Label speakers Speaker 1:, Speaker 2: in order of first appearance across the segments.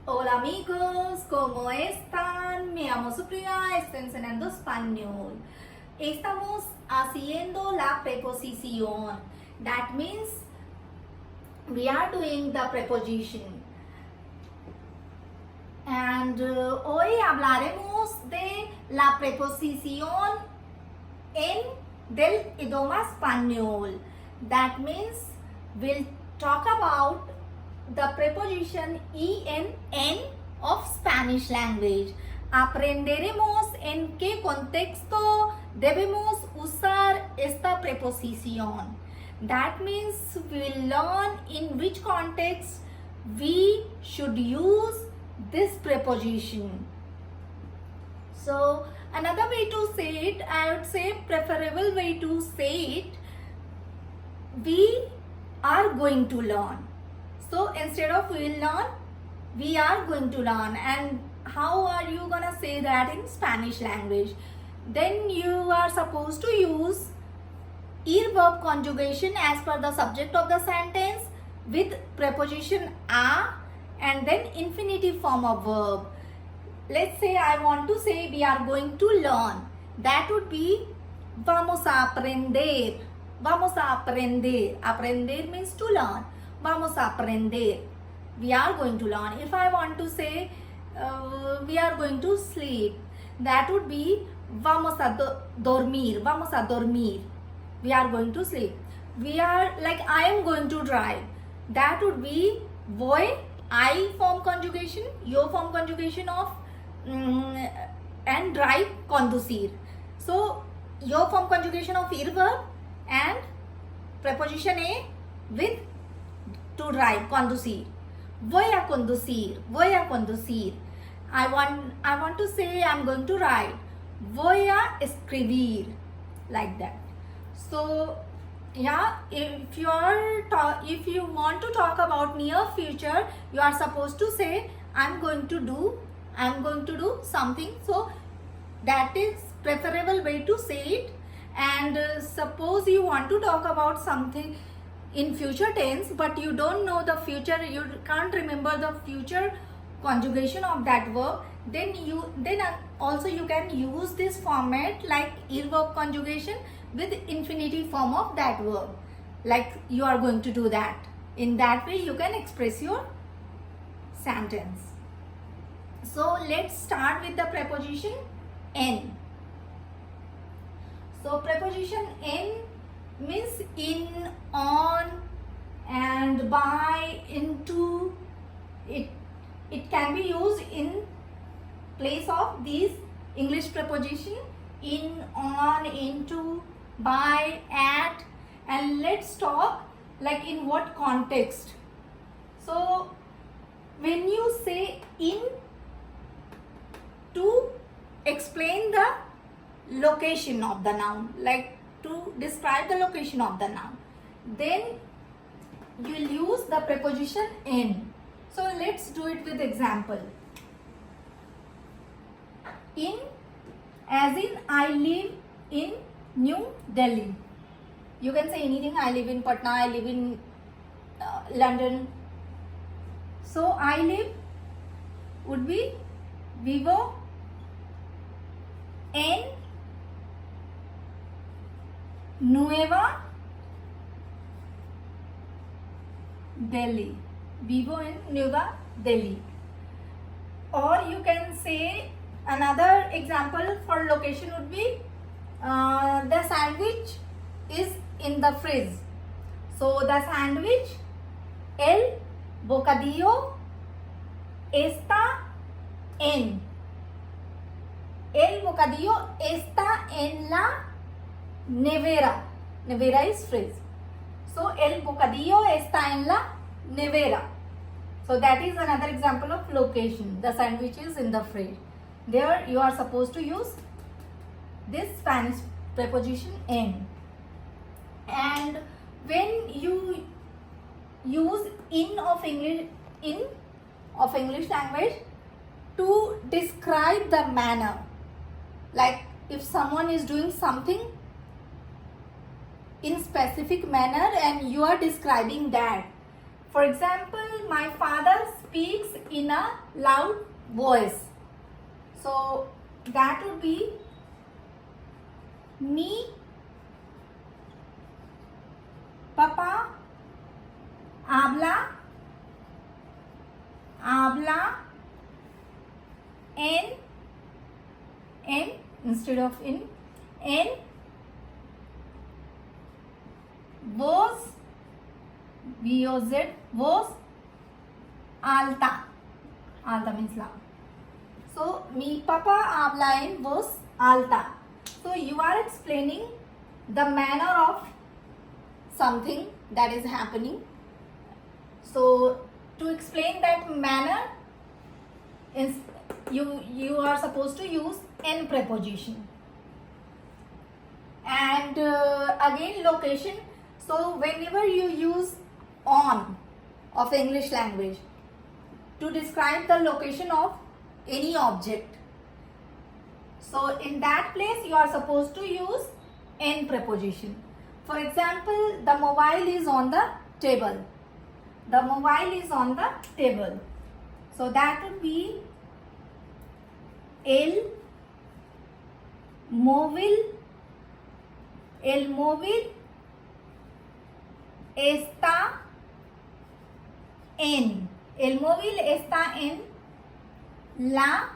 Speaker 1: Hola amigos, ¿cómo están? Me llamo Supriya, estoy enseñando español. Estamos haciendo la preposición. That means we are doing the preposition. And hoy hablaremos de la preposición del idioma español. That means we'll talk about the preposition en of Spanish language. Aprenderemos en qué contexto debemos usar esta preposición. That means we'll learn in which context we should use this preposition. So another way to say it, I would say preferable way to say it, we are going to learn. So instead of we'll learn, we are going to learn. And how are you gonna say that in Spanish language? Then you are supposed to use verb conjugation as per the subject of the sentence with preposition a and then infinitive form of verb. Let's say I want to say we are going to learn. That would be vamos a aprender. Vamos a aprender. Aprender means to learn. Vamos a aprender. We are going to learn. If I want to say we are going to sleep, that would be vamos a dormir. Vamos a dormir. We are going to sleep. We are like I am going to drive. That would be voy, I form conjugation, yo form conjugation of and drive conducir. So yo form conjugation of verb and preposition a with to drive, conducir. Voy a conducir. Voy a conducir. I want to say I'm going to write. Voy a escribir. Like that. So yeah, if you want to talk about near future, you are supposed to say I'm going to do something. So that is preferable way to say it. And suppose you want to talk about something in future tense, but you don't know the future, you can't remember the future conjugation of that verb, then also you can use this format like verb conjugation with infinitive form of that verb, like you are going to do that. In that way you can express your sentence. So let's start with the preposition en. So preposition en means in, on, and by, into. It can be used in place of these English preposition in, on, into, by, at. And let's talk like in what context. So when you say in to explain the location of the noun, like to describe the location of the noun, then you will use the preposition en. So let's do it with example. In, as in I live in New Delhi. You can say anything. I live in Patna, I live in London. So I live would be vivo en Nueva Delhi. Vivo in Nueva Delhi. Or you can say another example for location would be the sandwich is in the fridge. So the sandwich, el bocadillo está en. El bocadillo está en la nevera. Nevera is fridge. So el bocadillo está en la nevera. So that is another example of location. The sandwich is in the fridge. There you are supposed to use this Spanish preposition en. And when you use in of English language to describe the manner, like if someone is doing something in specific manner and you are describing that, For example, my father speaks in a loud voice. So that would be mi papá habla en instead of en voz voz alta means loud. So mi papá habla en voz alta. So you are explaining the manner of something that is happening. So to explain that manner, you are supposed to use en preposition. And again location. So whenever you use on of English language to describe the location of any object, so in that place you are supposed to use en preposition. For example, the mobile is on the table. The mobile is on the table. So that would be el móvil está en. El móvil está en la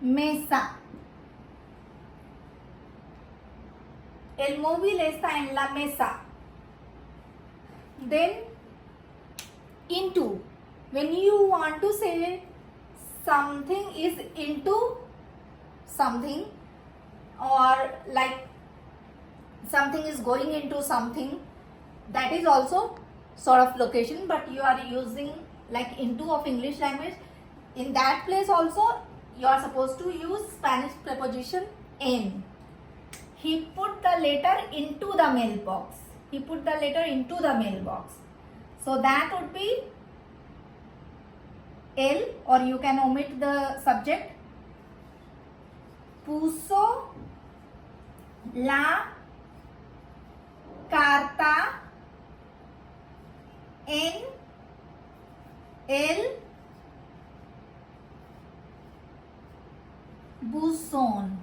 Speaker 1: mesa. El móvil está en la mesa. Then into. When you want to say something is into something, or like something is going into something, that is also sort of location, but you are using like into of English language. In that place also you are supposed to use Spanish preposition en. He put the letter into the mailbox. He put the letter into the mailbox. So that would be el, or you can omit the subject. Puso la carta en el buzón.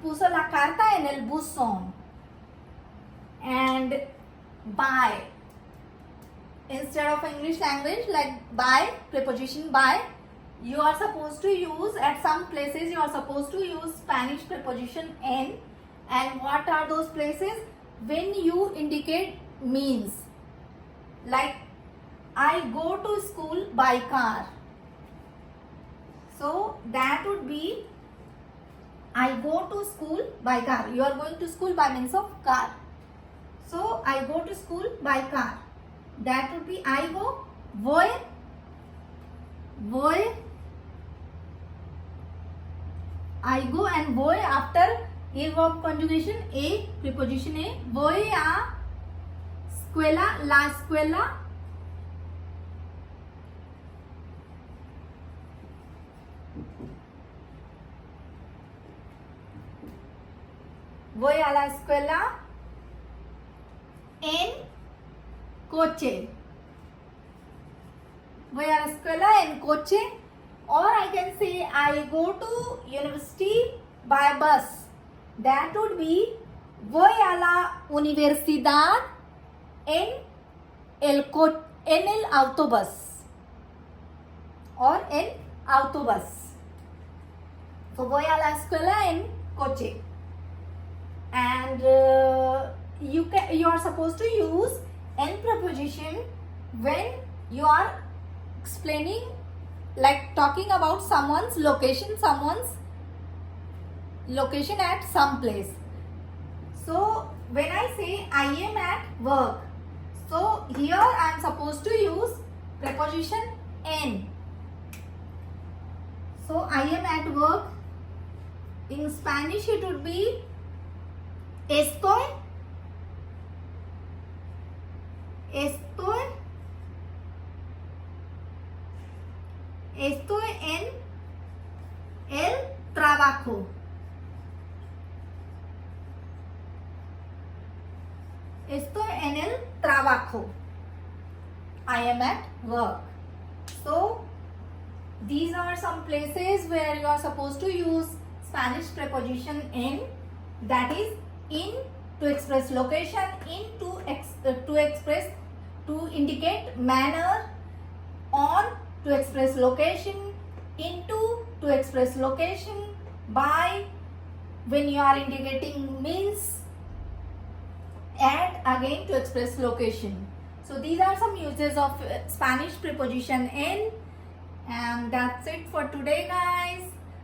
Speaker 1: Puso la carta en el buzón. And by, instead of English language, like by, preposition by, you are supposed to use, at some places you are supposed to use Spanish preposition en. And what are those places? When you indicate means, like I go to school by car. So that would be I go to school by car. You are going to school by means of car. So I go to school by car. That would be I go. Voy. I go and voy after a verb conjugation, a, preposition a. Voy a escuela, la escuela. Voy a la escuela en coche. Voy a la escuela en coche. Or I can say I go to university by bus. That would be voy a la universidad en el autobús. Or en autobús. So voy a la escuela en coche. And you are supposed to use en preposition when you are explaining, like talking about someone's location at some place. So when I say I am at work, so here I am supposed to use preposition en. So I am at work. In Spanish it would be estoy en el trabajo. Estoy en el trabajo. trabajo. I am at work. So these are some places where you are supposed to use Spanish preposition in, that is in to express location, in to express, to indicate manner, on to express location, into to express location, by when you are indicating means, at again to express location. So these are some uses of Spanish preposition in, and that's it for today, guys.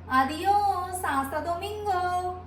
Speaker 1: Adios, hasta domingo.